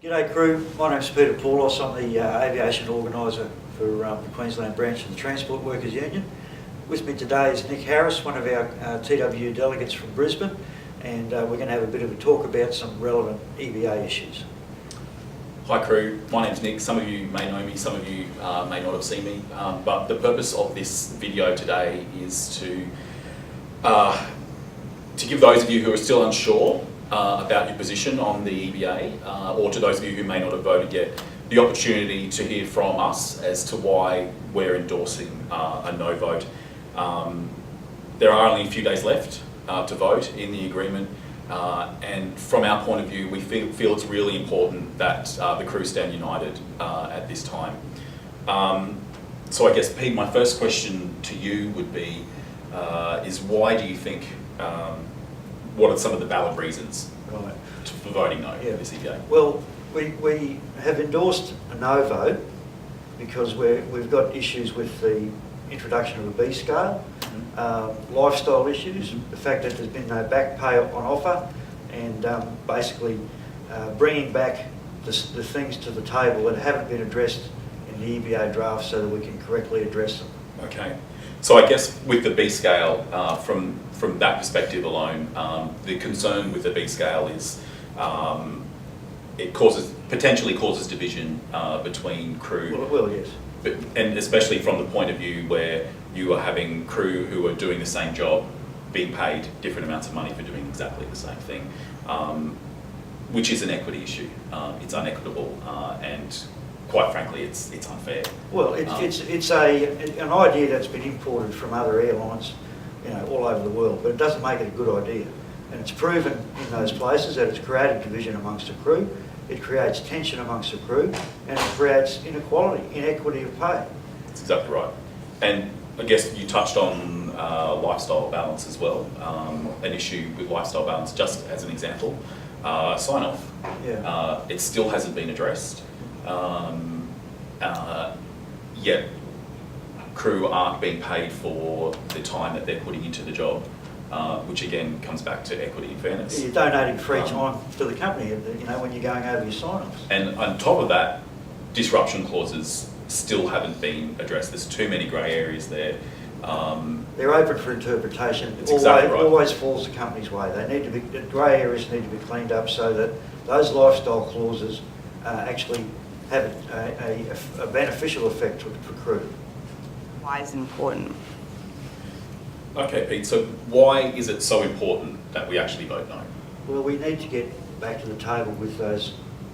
G'day crew, my name's Peter Paulos. I'm the aviation organiser for the Queensland branch of the Transport Workers Union. With me today is Nick Harris, one of our TWU delegates from Brisbane, and we're going to have a bit of a talk about some relevant EBA issues. Hi crew, my name's Nick. Some of you may know me, some of you may not have seen me, but the purpose of this video today is to give those of you who are still unsure about your position on the EBA, or to those of you who may not have voted yet, the opportunity to hear from us as to why we're endorsing a no vote. There are only a few days left to vote in the agreement, and from our point of view, we feel it's really important that the crew stand united at this time. So I guess, Pete, my first question to you would be, is why do you think, what are some of the valid reasons for voting no for this EBA? Well, we have endorsed a no vote because we've got issues with the introduction of a B scale, lifestyle issues, the fact that there's been no back pay on offer, and basically bringing back the things to the table that haven't been addressed in the EBA draft so that we can correctly address them. Okay. So I guess with the B scale, from that perspective alone, the concern with the B scale is it potentially causes division between crew. Well, yes. And especially from the point of view where you are having crew who are doing the same job being paid different amounts of money for doing exactly the same thing, which is an equity issue. It's unequitable, and quite frankly, it's unfair. Well, it's an idea that's been imported from other airlines, all over the world, but it doesn't make it a good idea. And it's proven in those places that it's created division amongst the crew, it creates tension amongst the crew, and it creates inequity of pay. That's exactly right. And I guess you touched on lifestyle balance as well. An issue with lifestyle balance, just as an example, sign-off. Yeah. It still hasn't been addressed. Yet crew aren't being paid for the time that they're putting into the job, which again comes back to equity and fairness. You're donating free time to the company, when you're going over your sign-offs. And on top of that, disruption clauses still haven't been addressed. There's too many grey areas there. They're open for interpretation. It always falls the company's way. The grey areas need to be cleaned up so that those lifestyle clauses actually have a beneficial effect for crew. Why is it important? Okay, Pete, so why is it so important that we actually vote no? Well, we need to get back to the table with those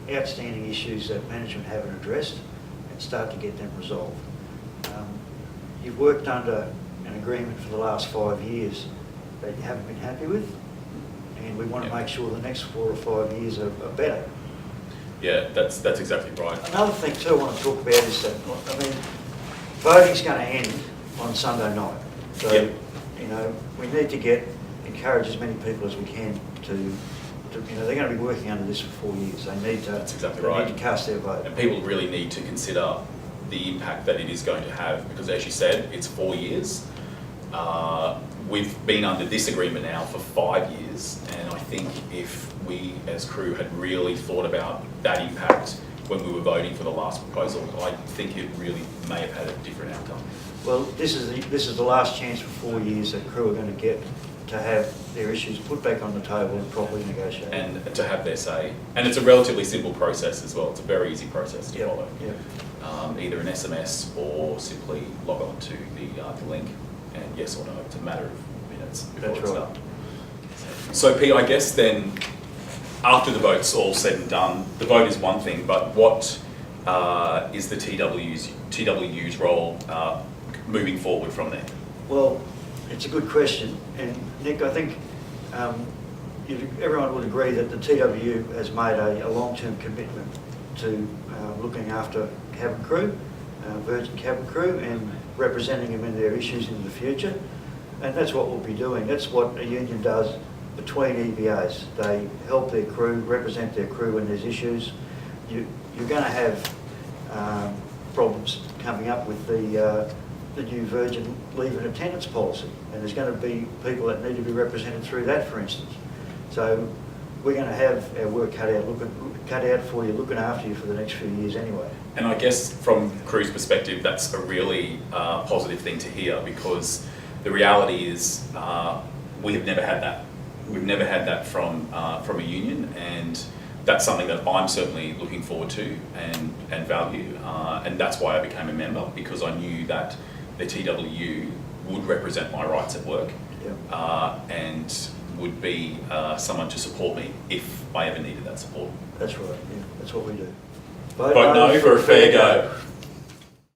outstanding issues that management haven't addressed and start to get them resolved. You've worked under an agreement for the last 5 years that you haven't been happy with, and we want to make sure the next 4 or 5 years are better. Yeah, that's exactly right. Another thing too I want to talk about is that, voting's going to end on Sunday night. So, yep. We need to encourage as many people as we can to they're going to be working under this for 4 years. They need to. That's exactly they right. need to cast their vote. And people really need to consider the impact that it is going to have, because as you said, it's 4 years. We've been under this agreement now for 5 years, and I think if we as crew had really thought about that impact when we were voting for the last proposal, I think it really may have had a different outcome. Well, this is the last chance for 4 years that crew are going to get to have their issues put back on the table and properly negotiated. And to have their say. And it's a relatively simple process as well. It's a very easy process to follow. Yep. Either an SMS or simply log on to the link and yes or no. It's a matter of minutes before it's done. So Pete, I guess then, after the vote's all said and done, the vote is one thing, but what is the TWU's role moving forward from there? Well, it's a good question, and Nick, I think everyone would agree that the TWU has made a long-term commitment to looking after cabin crew, Virgin cabin crew, and representing them in their issues in the future, and that's what we'll be doing. That's what a union does between EBAs. They help their crew, represent their crew when there's issues. You're going to have problems coming up with the new Virgin leave and attendance policy, and there's going to be people that need to be represented through that, for instance. So we're going to have our work cut out for you, looking after you for the next few years anyway. And I guess from Crew's perspective, that's a really positive thing to hear, because the reality is we have never had that. We've never had that from a union, and that's something that I'm certainly looking forward to and value. And that's why I became a member, because I knew that the TWU would represent my rights at work. Yeah. And would be someone to support me if I ever needed that support. That's right, yeah, that's what we do. Vote no for a fair go.